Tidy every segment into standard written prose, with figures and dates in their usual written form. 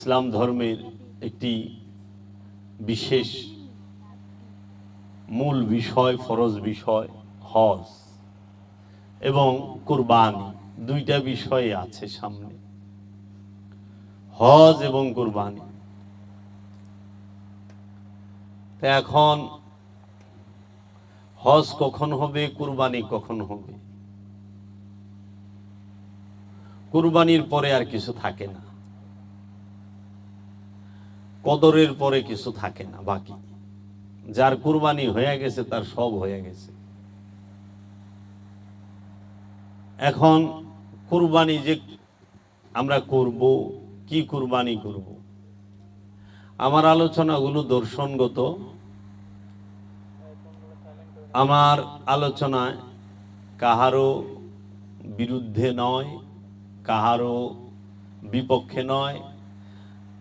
ইসলাম ধর্মের একটি বিশেষ মূল বিষয়, ফরজ বিষয় হজ এবং কুরবানি। দুইটা বিষয় আছে সামনে, হজ এবং কুরবানি। এখন হজ কখন হবে, কুরবানি কখন হবে? কুরবানির পরে আর কিছু থাকে না, কদরের পরে কিছু থাকে না বাকি। যার কুরবানি হয়ে গেছে তার সব হয়ে গেছে। এখন কুরবানি যে আমরা করব, কি কুরবানি করব, আমার আলোচনাগুলো দর্শনগত। আমার আলোচনায় কাহারও বিরুদ্ধে নয়, কাহারও বিপক্ষে নয়,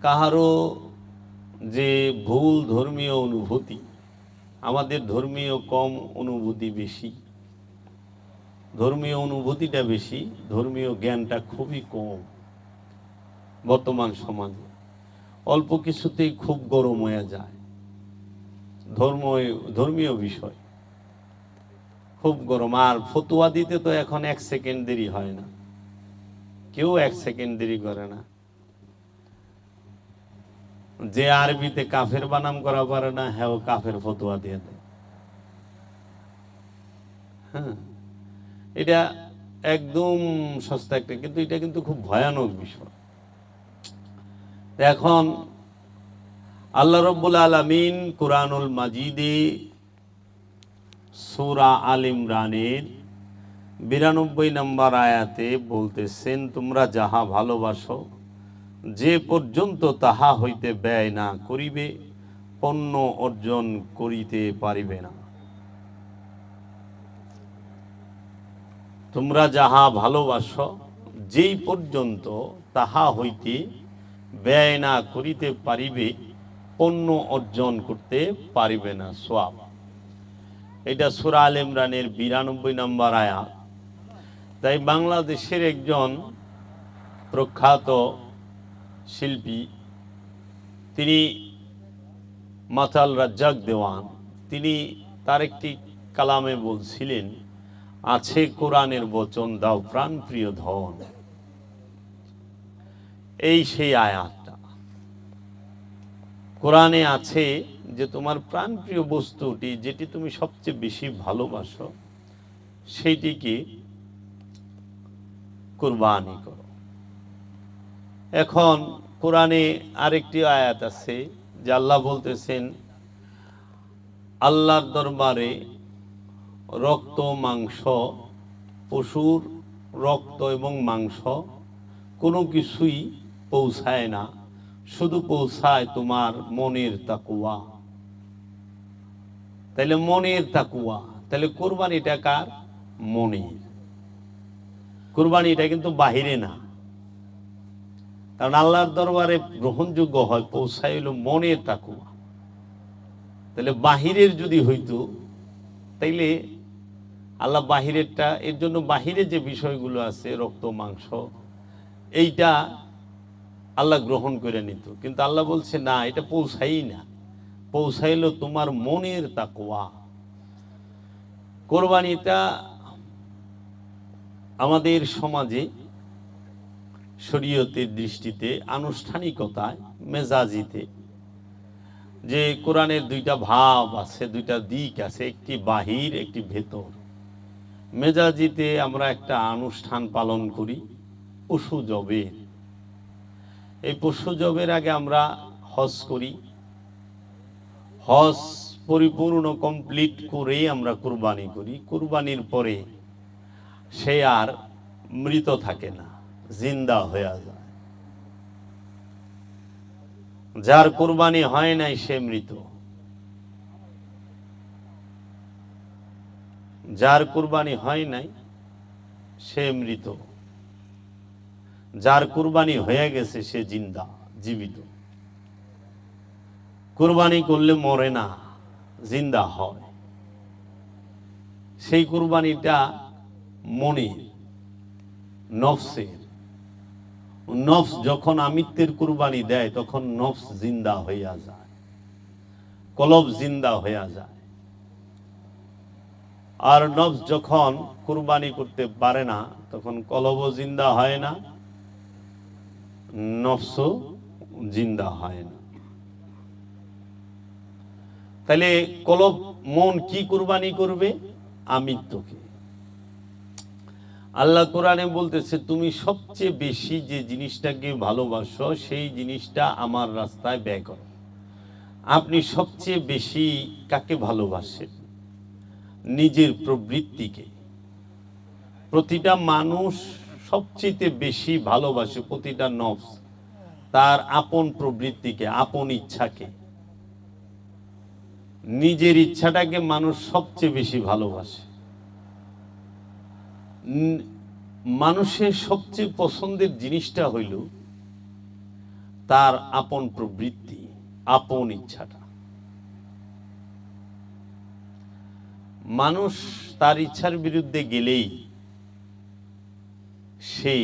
কাহারও যে ভুল ধর্মীয় অনুভূতি, আমাদের ধর্মীয় কম, অনুভূতি বেশি। ধর্মীয় অনুভূতিটা বেশি, ধর্মীয় জ্ঞানটা খুবই কম বর্তমান সমাজে। অল্প কিছুতেই খুব গরম হয়ে যায়। ধর্মীয় বিষয় খুব গরম। আর ফতুয়া দিতে তো এখন 1 সেকেন্ড দেরি হয় না, কেউ 1 সেকেন্ড দেরি করে না। যে আরবিতে কাফের বানাম করা পারে না, হ্যাঁ, কাফের ফতুয়া দিয়ে দেয়। হ্যাঁ, এটা একদম সস্তা একটা, কিন্তু এটা কিন্তু খুব ভয়ানক বিষয়। এখন আল্লাহ রাব্বুল আলামিন কুরআনুল মাজিদে সূরা আল ইমরানের 92 নম্বর আয়াতে বলতেছেন, তোমরা যাহা ভালোবাসো, যে পর্যন্ত তাহা হইতে ব্যয় না করিবে, পণ্য অর্জন করিতে পারিবে না। তোমরা যাহা ভালোবাসো, যেই পর্যন্ত তাহা হইতে ব্যয় না করিতে পারিবে, পণ্য অর্জন করতে পারিবে না সওয়াব। এটা সূরা আল ইমরানের 92 নম্বর আয়াত। তাই বাংলাদেশের একজন প্রখ্যাত শিল্পী, তিনি মাতাল রাজ্জাক দেওয়ান, তিনি তার একটি কালামে বলছিলেন, আছে কোরআনের বচন, দাও প্রাণ প্রিয় ধন। এই সেই আয়াতটা কোরআনে আছে যে তোমার প্রাণপ্রিয় বস্তুটি, যেটি তুমি সবচেয়ে বেশি ভালোবাসো, সেইটিকে কুরবানি করো। এখন কোরআনে আরেকটি আয়াত আছে যে আল্লাহ বলতেছেন, আল্লাহর দরবারে রক্ত মাংস, পশুর রক্ত এবং মাংস কোনো কিছুই পৌঁছায় না, শুধু পৌঁছায় তোমার মনের তাকওয়া। তাহলে মনের তাকওয়া, তাহলে কুরবানিটা কার? মনের। কুরবানিটা কিন্তু বাহিরে না, কারণ আল্লাহর দরবারে গ্রহণযোগ্য হয়, পৌঁছায় হলো মনের তাকওয়া। তাহলে বাহিরের যদি হইতো, তাইলে আল্লাহ বাহিরেরটা, এর জন্য বাহিরে যে বিষয়গুলো আছে, রক্ত মাংস, এইটা আল্লাহ গ্রহণ করে নিত। কিন্তু আল্লাহ বলছে না, এটা পৌঁছাই না, পৌঁছাইলো তোমার মনের তাকওয়া। কোরবানিটা আমাদের সমাজে শরীয়তের দৃষ্টিতে, আনুষ্ঠানিকতায়, মেজাজিতে, যে কোরআনের দুইটা ভাব আছে, দুইটা দিক আছে, একটি বাহির, একটি ভেতর। মেজাজিতে আমরা একটা অনুষ্ঠান পালন করি, পশু জবের। এই পশু জবের আগে আমরা হজ করি, হজ পরিপূর্ণ কমপ্লিট করেই আমরা কুরবানি করি। কুরবানির পরে সে আর মৃত থাকে না, জিন্দা হয়ে যায়। যার কুরবানি হয় নাই সে মৃত, যার কুরবানি হয় নাই সে মৃত, যার কুরবানি হয়ে গেছে সে জিন্দা, জীবিত। কুরবানি করলে মরে না, জিন্দা হয়। সেই কুরবানিটা মনের, নফসের। নফস যখন আমিত্বের কুরবানি দেয় তখন নফস জিন্দা হইয়া যায়, কলব জিন্দা হইয়া যায়। আর নফস যখন কুরবানি করতে পারে না তখন কলবও জিন্দা হয় না, নফসও জিন্দা হয় না। তাহলে কলব মন কি কুরবানি করবে? আমিত্বকে। আল্লাহ কোরআনে বলতেছে তুমি সবচেয়ে বেশি যে জিনিসটাকে ভালোবাসো সেই জিনিসটা আমার রাস্তায় ব্যয় করো। আপনি সবচেয়ে বেশি কাকে ভালোবাসেন? নিজের প্রবৃত্তিকে। প্রতিটা মানুষ সবচেয়ে বেশি ভালোবাসে, প্রতিটা নফস তার আপন প্রবৃত্তিকে, আপন ইচ্ছাকে। নিজের ইচ্ছাটাকে মানুষ সবচেয়ে বেশি ভালোবাসে। মানুষের সবচেয়ে পছন্দের জিনিসটা হইল তার আপন প্রবৃত্তি, আপন ইচ্ছাটা। মানুষ তার ইচ্ছার বিরুদ্ধে গেলেই সে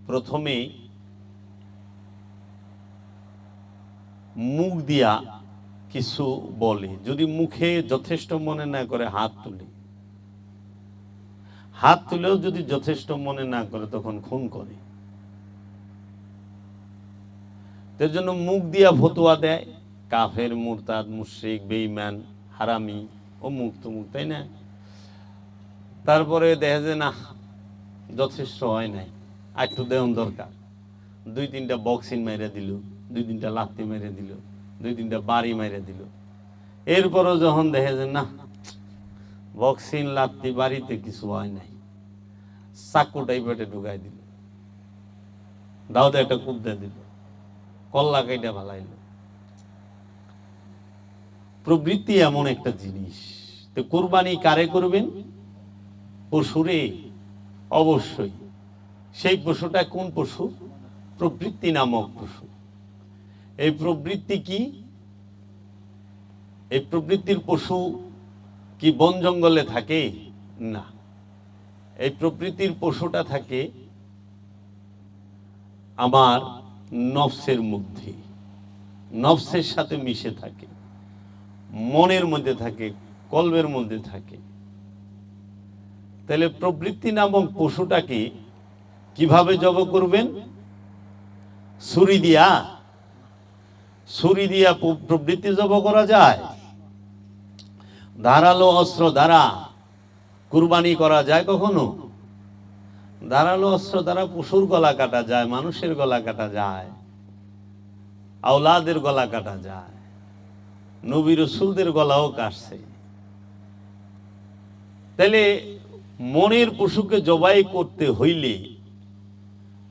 প্রথমে মুখ দিয়া কিছু বলে, যদি মুখে যথেষ্ট মনে না করে হাত তুলে, হাত তুলেও যদি যথেষ্ট মনে না করে তখন খুন করে। এর জন্য মুখ দিয়া ফতোয়া দেয়, কাফের, মুরতাদ, মুশরিক, বেঈমান, হারামি, ও মুখ তমুক, তাই না? তারপরে দেখা যায় না যথেষ্ট হয় নাই, একটু দেওয়ান দরকার, 2-3টা বক্সিং মেরে দিল, 2-3টা লাত্তি মেরে দিল, 2-3টা বাড়ি মেরে দিল। এরপরও যখন দেখা যায় না বক্সিং লাত্তি বাড়িতে কিছু হয় নাই, চাকুটাই পেটে ঢুকাই দিল, দাউদে একটা কূপ দিয়ে দিল, কল্লা কাইটা ভালাইল। প্রবৃত্তি এমন একটা জিনিস। তো কুরবানি কারে করবেন? পশুরে। অবশ্যই। সেই পশুটা কোন পশু? প্রবৃত্তি নামক পশু। এই প্রবৃত্তি কি? এই প্রবৃত্তির পশু কি বন জঙ্গলে থাকে? না, এই প্রবৃত্তির পশুটা থাকে আমার নফসের মধ্যে, নফসের সাথে মিশে থাকে, মনের মধ্যে থাকে, কলবের মধ্যে থাকে। তাহলে প্রবৃত্তি নামক পশুটাকে কিভাবে জব করবেন? ছুরি দিয়া? ছুরি দিয়া প্রবৃত্তি জব করা যায়? ধারালো অস্ত্র দ্বারা কুরবানি করা যায় কখনো? ধারালো অস্ত্র দ্বারা পশুর গলা কাটা যায়, মানুষের গলা কাটা যায়, আওলাদের গলা কাটা যায়, নবী রাসূলদের গলাও কাটছে। তাহলে মনের পশুকে জবাই করতে হইলে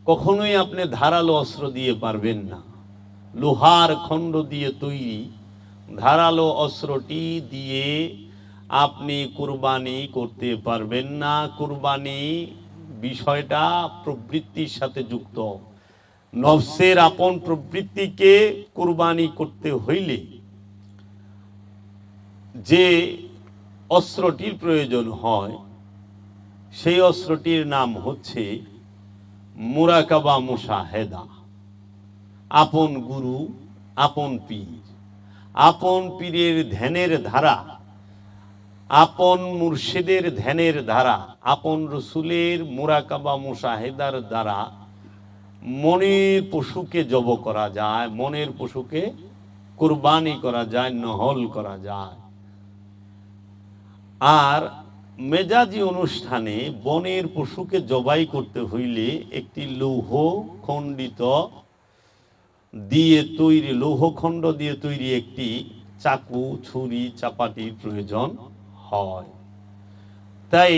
কখনোই আপনি ধারালো অস্ত্র দিয়ে পারবেন না। লোহার খণ্ড দিয়ে তৈরি ধারালো অস্ত্রটি দিয়ে আপনি কুরবানি করতে পারবেন না। কুরবানি বিষয়টা প্রবৃত্তির সাথে যুক্ত। নফসের আপন প্রবৃত্তিকে কুরবানি করতে হইলে যে অস্ত্রটির প্রয়োজন হয় সেই অস্ত্রটির নাম হচ্ছে মুরাকাবা মুশাহেদা। আপন গুরু, আপন পীর, আপন পীরের ধ্যানের ধারা, আপন মুর্শিদের ধ্যানের ধারা, আপন রসুলের মুরাকাবা মুশাহেদার দ্বারা মনের পশুকে জব করা যায়, মনের পশুকে কুরবানি করা যায়, নহল করা যায়। আর মেজাজি অনুষ্ঠানে বনের পশুকে জবাই করতে হইলে একটি লৌহ খণ্ডিত দিয়ে তৈরি, লৌহখণ্ড দিয়ে তৈরি একটি চাকু, ছুরি, চাপাটির প্রয়োজন হয়। তাই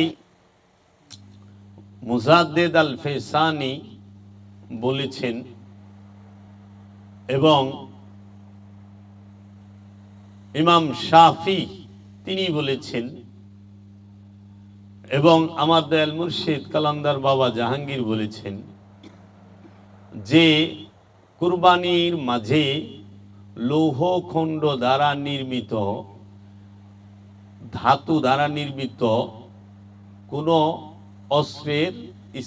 মুজাদ্দেদ আল ফেসানি বলেছেন এবং ইমাম শাফি তিনি বলেছেন এবং আমার দয়াল মুর্শিদ কালান্দার বাবা জাহাঙ্গীর বলেছেন যে কুরবানির মাঝে লৌহখণ্ড দ্বারা নির্মিত, ধাতু দ্বারা নির্মিত কোনো অস্ত্রের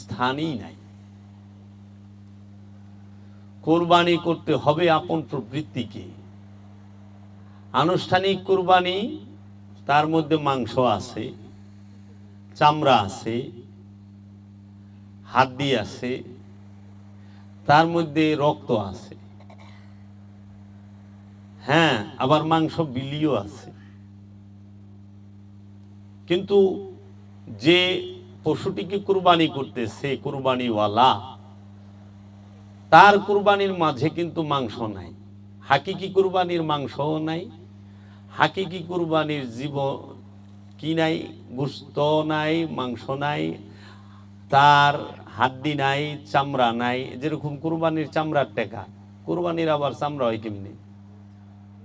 স্থানই নাই। কুরবানি করতে হবে আপন প্রবৃত্তিকে। আনুষ্ঠানিক কুরবানি, তার মধ্যে মাংস আছে, চামড়া আছে, হাড্ডি আছে, তার মধ্যে রক্ত আছে, হ্যাঁ, আবার মাংস বিলিও আছে। কিন্তু যে পশুটিকে কুরবানি করতেছে কুরবানিওয়ালা, তার কুরবানির মাঝে কিন্তু মাংস নাই। হাকিকি কুরবানির মাংসও নাই, হাকিকি কুরবানির জীব কি নাই, গোশত নাই, মাংস নাই, তার হাড্ডি নাই, চামড়া নাই। যেরকম কুরবানির চামড়ার টেকা, কুরবানির আবার চামড়া হয় কেমনি?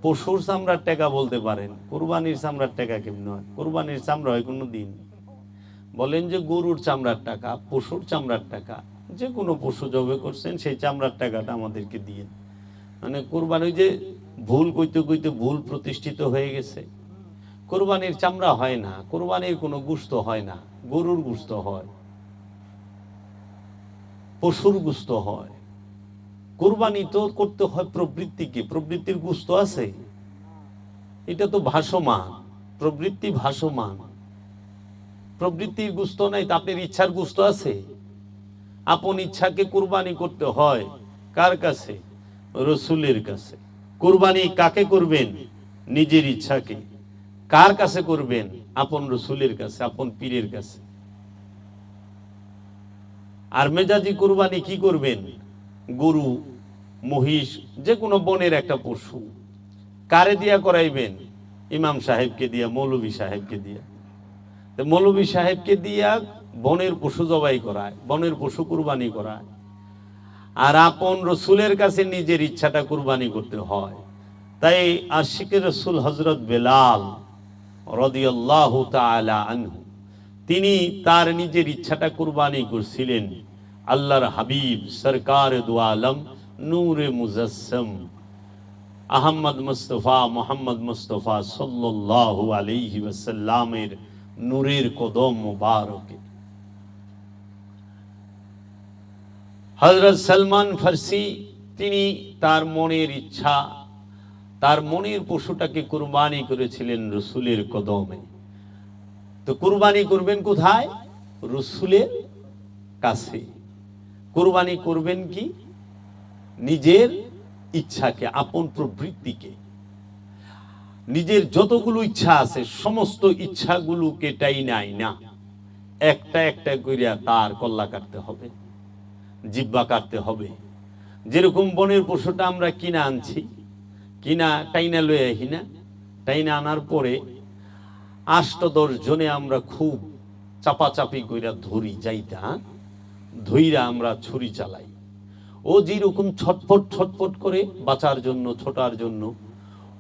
পশুর চামড়ার টেকা বলতে পারেন, কুরবানির চামড়ার টেকা কেমনি হয়? কুরবানির চামড়া হয় কোনো দিন? বলেন যে গরুর চামড়ার টাকা, পশুর চামড়ার টাকা, যে কোনো পশু জবে করছেন সেই চামড়ার টাকাটা আমাদেরকে দিয়ে। মানে কুরবানি যে ভুল কইতে কইতে ভুল প্রতিষ্ঠিত হয়ে গেছে। কুরবানির চামড়া হয় না, কুরবানির কোনো গোশত হয় না, গরুর গোশত হয়, পশুর গোশত হয়। কুরবানি তো করতে হয় প্রবৃত্তিকে, প্রবৃত্তির গোশত আছে, এটা তো ভাসমান, প্রবৃত্তি ভাসমান, প্রবৃত্তির গোশত নাই, তা আপনার ইচ্ছার গোশত আছে। আপন ইচ্ছাকে কুরবানি করতে হয় কার কাছে? রসুলের কাছে। কুরবানি কাকে করবেন? নিজের ইচ্ছাকে। কার কাছে করবেন? আপন রসুলের কাছে, আপন পীরের কাছে। আর মেজাজি কুরবানি কি করবেন? গরু, মহিষ, যে কোনো বনের একটা পশু। কারে দিয়া করাইবেন? ইমাম সাহেবকে দিয়া, মৌলভী সাহেবকে দিয়া। মৌলভী সাহেবকে দিয়া বনের পশু জবাই করায়, বনের পশু কুরবানি করায়। আর আপন রসুলের কাছে নিজের ইচ্ছাটা কুরবানি করতে হয়। তাই আশিকে রসুল হযরত বেলাল রাদিয়াল্লাহু তাআলা আনহু, তিনি তার নিজের ইচ্ছাটা কুরবানি করছিলেন আল্লাহর হাবিব সরকার দু আলম নূরে মুজাসসম আহমদ মুস্তফা মোহাম্মদ মুস্তফা সাল্লাল্লাহু আলাইহি ওয়াসাল্লামের নূরের কদম মুবারকে। হযরত সলমান ফারসি, তিনি তার মনের ইচ্ছা, তার মনের পশুটাকে কুরবানি করেছিলেন রসুলের কদমে। তো কুরবানি করবেন কোথায়? রসুলের কাছে। কুরবানি করবেন কি? নিজের ইচ্ছাকে, আপন প্রবৃত্তিকে। নিজের যতগুলো ইচ্ছা আছে সমস্ত ইচ্ছাগুলোকে নাই না, একটা একটা করিয়া তার কল্লা কাটতে হবে, জিব্বা কাটতে হবে। যেরকম বনের পশুটা আমরা কিনা আনছি, কিনা টাইনা লয়ে আহি না, টাইনা আনার পরে ৮-১০ জনে আমরা খুব চাপাচাপি কইরা ধরি, যাইতা ধইরা আমরা ছুরি চালাই। ও যেরকম ছটফট ছটফট করে বাঁচার জন্য, ছোটার জন্য,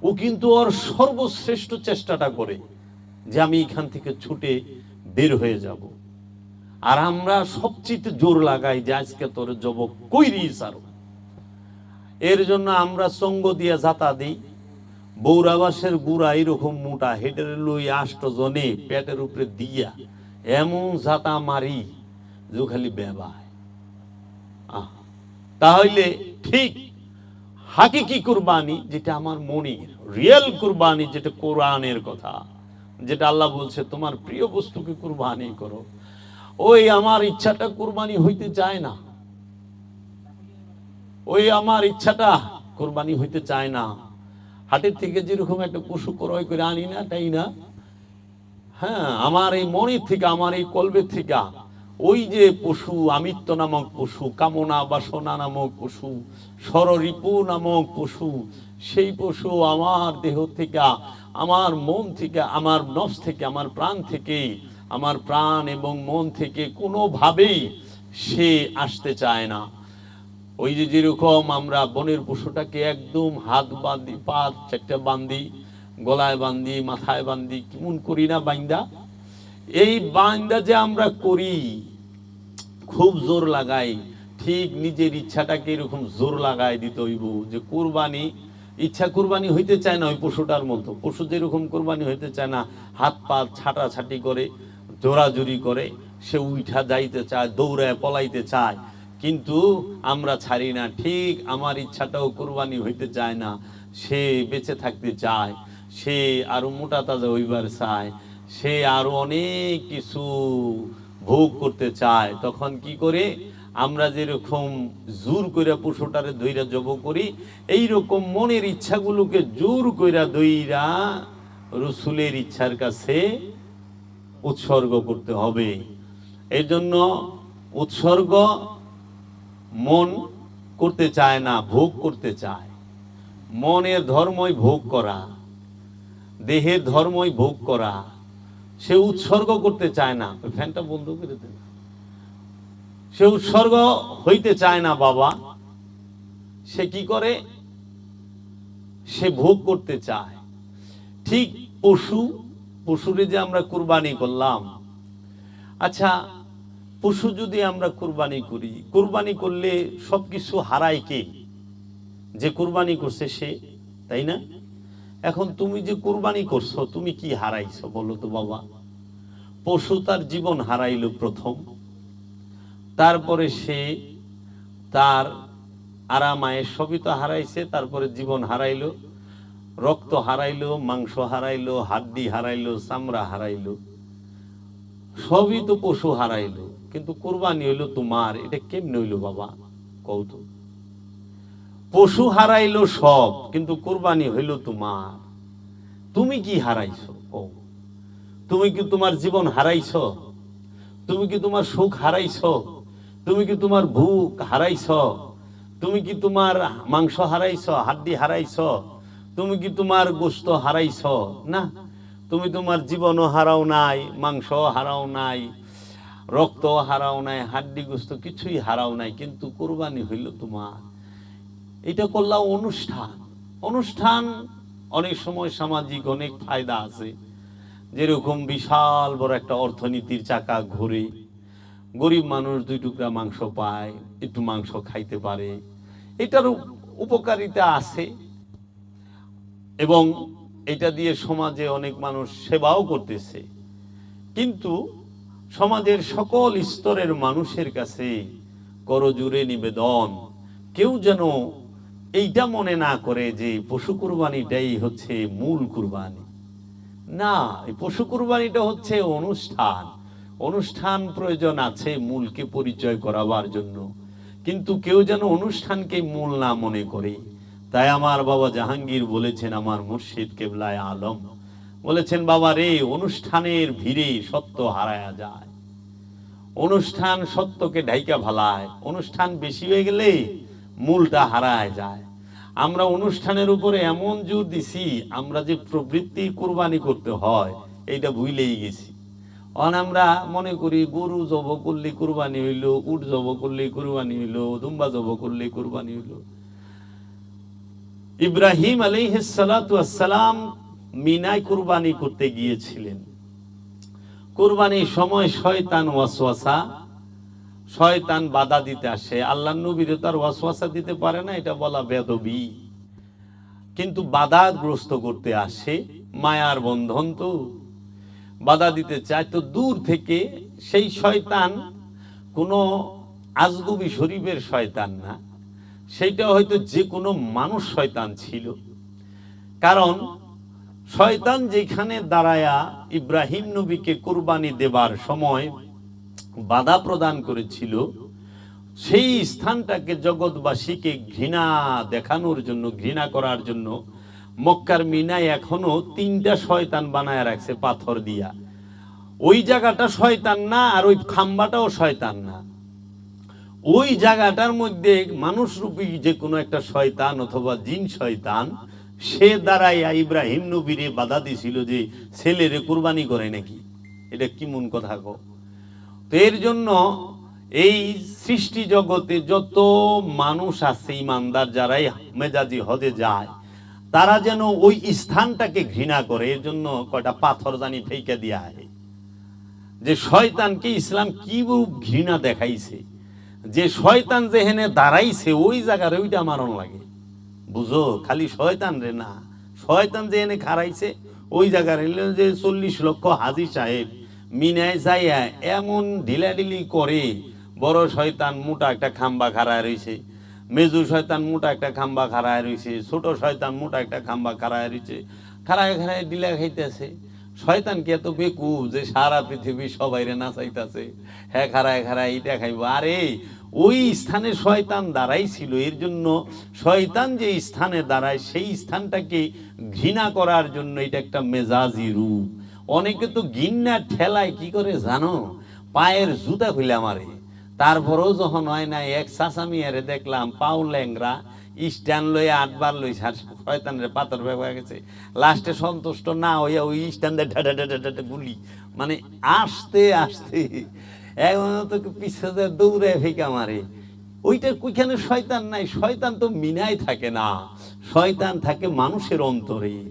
ও কিন্তু ওর সর্বশ্রেষ্ঠ চেষ্টাটা করে যে আমি এখান থেকে ছুটে বের হয়ে যাব। আর আমরা সবচেয়ে জোর লাগাই যে আজকে তোর জবক কইরি সারো। এর জন্য আমরা সঙ্গ দিয়ে যাতা দিই। বৌরাবাসের গুড়া এরকম মোটা হেডের লই ৮ জনে পেটের উপরে দিয়া এমন যাতা মারি যে খালি বেবায়। তাহলে ঠিক হাকিকি কুরবানি, যেটা আমার মনের রিয়েল কুরবানি, যেটা কোরআনের কথা, যেটা আল্লাহ বলছে তোমার প্রিয় বস্তুকে কুরবানি করো, ওই আমার ইচ্ছাটা কুরবানি হইতে চায় না, ওই আমার ইচ্ছাটা কুরবানি হইতে চায় না। হাটের থেকে যেরকম একটা পশু ক্রয় করে আনি না, তাই না? হ্যাঁ, আমার এই মনের থেকে, আমার এই কলবের থেকে ওই যে পশু, আমিত্ব নামক পশু, কামনা বাসনা নামক পশু, ষড়রিপু নামক পশু, সেই পশু আমার দেহ থেকে, আমার মন থেকে, আমার নফস থেকে, আমার প্রাণ থেকে, আমার প্রাণ এবং মন থেকে কোনোভাবেই সে আসতে চায় না। ওই যে যেরকম আমরা বনের পশুটাকে একদম হাত বাঁধি, পা চারটা বান্ধি, গলায় বান্ধি, মাথায় বান্ধি, কেমন করি না বাইন্দা? এই বাইন্দা যে আমরা করি, খুব জোর লাগাই, ঠিক নিজের ইচ্ছাটাকে এরকম জোর লাগাই দিতে হইব যে কুরবানি, ইচ্ছা কুরবানি হইতে চায় না ওই পশুটার মতো। পশু যেরকম কুরবানি হইতে চায় না, হাত পা ছাটাছাটি করে, জোরাজুরি করে, সে উঠা যাইতে চায়, দৌড়ায় পলাইতে চায়, কিন্তু আমরা ছাড়ি না। ঠিক আমার ইচ্ছাটাও কুরবানি হইতে চায় না, সে বেঁচে থাকতে চায়, সে আরো মোটা তাজা হইবার চায়, সে আরো অনেক কিছু ভোগ করতে চায়। তখন কি করে আমরা যেরকম জোর কইরা পশুটারে ধইরা জব করি, এইরকম মনের ইচ্ছাগুলোকে জোর কইরা ধইরা রসুলের ইচ্ছার কাছে উৎসর্গ করতে হবে। এই জন্য উৎসর্গ মন করতে চায় না, ভোগ করতে চায়। মনের ধর্মই ভোগ করা, দেহের ধর্মই ভোগ করা। সে উৎসর্গ করতে চায় না। ওই ফ্যানটা বন্ধ করে দেন। সে উৎসর্গ হইতে চায় না বাবা। সে কি করে? সে ভোগ করতে চায়। ঠিক পশুরে যে আমরা কুরবানি করলাম, আচ্ছা পশু যদি আমরা কুরবানি করি, কুরবানি করলে সবকিছু হারায় কে? যে কুরবানি করছে সে, তাই না? এখন তুমি যে কুরবানি করছো, তুমি কি হারাইছো বলো তো বাবা? পশু তার জীবন হারাইলো প্রথম, তারপরে সে তার আরামায়ের সবই তো হারাইছে, তারপরে জীবন হারাইলো, রক্ত হারাইলো, মাংস হারাইলো, হাড্ডি হারাইলো, চামড়া হারাইলো, সবই তো পশু হারাইলো। কিন্তু কুরবানি হইলো তোমার। এটা কেমনে হইলো বাবা কও তো? পশু হারাইলো সব, কিন্তু কুরবানি হইলো তোমার। তুমি কি হারাইছো কও? তুমি কি তোমার জীবন হারাইছো? তুমি কি তোমার সুখ হারাইছো? তুমি কি তোমার ভুখ হারাইছো? তুমি কি তোমার মাংস হারাইছো, হাড্ডি হারাইছো? তুমি কি তোমার গোশত হারাইছো? না, তুমি তোমার জীবনও হারাও নাই, মাংস হারাও নাই, রক্ত হারাও নাই, হাড্ডি গোশত কিছুই হারাও নাই, কিন্তু কুরবানি হইল তোমার। এটা করলাম অনুষ্ঠান। অনুষ্ঠান অনেক সময় সামাজিক অনেক ফায়দা আছে। যেরকম বিশাল বড় একটা অর্থনীতির চাকা ঘুরে, গরিব মানুষ 2 টুকরা মাংস পায়, একটু মাংস খাইতে পারে, এটার উপকারিতা আছে। এবং এটা দিয়ে সমাজে অনেক মানুষ সেবাও করতেছে। কিন্তু সমাজের সকল স্তরের মানুষের কাছে করজোড়ে নিবেদন, কেউ যেন এইটা মনে না করে যে পশু কুরবানিটাই হচ্ছে মূল কুরবানি। না, এই পশু কুরবানিটা হচ্ছে অনুষ্ঠান। অনুষ্ঠান প্রয়োজন আছে মূলকে পরিচয় করাবার জন্য, কিন্তু কেউ যেন অনুষ্ঠানকে মূল না মনে করে। তাই আমার বাবা জাহাঙ্গীর বলেছেন, আমার মুর্শিদ কেবলায়ে আলম বলেছেন, বাবা রে, অনুষ্ঠানের ভিড়ে সত্য হারায়া যায়। অনুষ্ঠান সত্যকে ঢাইকা ভালায়। অনুষ্ঠান বেশি হয়ে গেলে মূলটা হারায় যায়। আমরা অনুষ্ঠানের উপরে এমন জোর দিছি, আমরা যে প্রবৃত্তি কুরবানি করতে হয় এইটা ভুলেই গেছি। আমরা মনে করি গরু জব করলে কুরবানি হইলো, উট জব করলে কুরবানি হইলো, দুম্বা জব করলে কুরবানি হইলো। ইব্রাহিম আলাইহিস সালাতু ওয়াস সালাম মিনায় কুরবানি করতে গিয়েছিলেন। কুরবানির সময় শয়তান ওয়াসওয়াসা, শয়তান বাধা দিতে আসে। আল্লাহর নবী তো আর ওয়াসওয়াসা দিতে পারে না, এটা বলা বেদবি। কিন্তু বাধাগ্রস্ত করতে আসে, মায়ার বন্ধন তো, বাধা দিতে চায়। তো দূর থেকে সেই শয়তান কোনো আজগুবি শরীফের শয়তান না, সেইটা হয়তো যে কোনো মানুষ শয়তান ছিল। কারণ শয়তান যেখানে দাঁড়ায়া ইব্রাহিম নবীকে কুরবানি দেবার সময় বাধা প্রদান করেছিল, সেই স্থানটাকে জগৎবাসীকে ঘৃণা দেখানোর জন্য, ঘৃণা করার জন্য মক্কার মিনায় এখনো 3টা শয়তান বানায় রাখছে পাথর দিয়া। ওই জায়গাটা শয়তান না, আর ওই খাম্বাটাও শয়তান না। ওই জায়গাটার মধ্যে মানুষরূপী যে কোনো একটা শয়তান অথবা জিন শয়তান, সে দাঁড়াইয়া ইব্রাহিম নবীরে বাধা দিছিল যে ছেলেরে কুরবানি করে নাকি। এটা কি মন কথা গো? তো এর জন্য এই সৃষ্টি জগতে যত মানুষ আছে ইমানদার, যারাই মেজাজি হজে যায়, তারা যেন ওই স্থানটাকে ঘৃণা করে। এর জন্য কয়টা পাথর জানি ফেইকা দিয়া হয়, যে শয়তানকে ইসলাম কি রূপ ঘৃণা দেখাইছে, যে শয়তান যেখানে দাঁড়াইছে ওই জায়গার ওইটা মারণ লাগে। বুঝো, খালি শয়তান রে না, শয়তান যেখানে খারাইছে ওই জায়গার। যে 40 লক্ষ হাজি সাহেব মিনায় যাইয়া এমন ঢিলাঢিলি করে, বড় শয়তান মোটা একটা খাম্বা খাড়ায় রয়েছে, মেজু শয়তান মোটা একটা খাম্বা খাড়ায় রয়েছে, ছোট শয়তান মোটা একটা খাম্বা খাড়ায় রয়েছে, খাড়ায় খাড়ায় ডিলা খাইতেছে। শয়তান কি এত বেকু যে সারা পৃথিবী সবাইরে নাচাইতেছে, হ্যাঁ খাড়ায় খাড়ায় এটা খাইব? আরে ওই স্থানে শয়তান দাঁড়াই ছিল, এর জন্য শয়তান যে স্থানে দাঁড়ায় সেই স্থানটাকে ঘৃণা করার জন্য এটা একটা মেজাজি রূপ। অনেকে তো ঘৃণা ঠেলায় কি করে জানো, পায়ের জুতা খুলে মারে। তারপরেও যখন হয় না, এক চাচামিয়ারে দেখলাম পাও ল্যাংরা, স্ট্যান্ড লইয়া 8 বার লই শয়তানের পাথর হয়ে গেছে। লাস্টে সন্তুষ্ট না হইয়া ওই স্ট্যান্ডে ঢাডা ঢাডা ঢাডা গুলি, মানে আসতে আসতে এখন তো পিছিয়ে দৌড়ে ফেঁকা মারে। ওইটা ওইখানে শয়তান নাই, শয়তান তো মিনায় থাকে না, শয়তান থাকে মানুষের অন্তরে।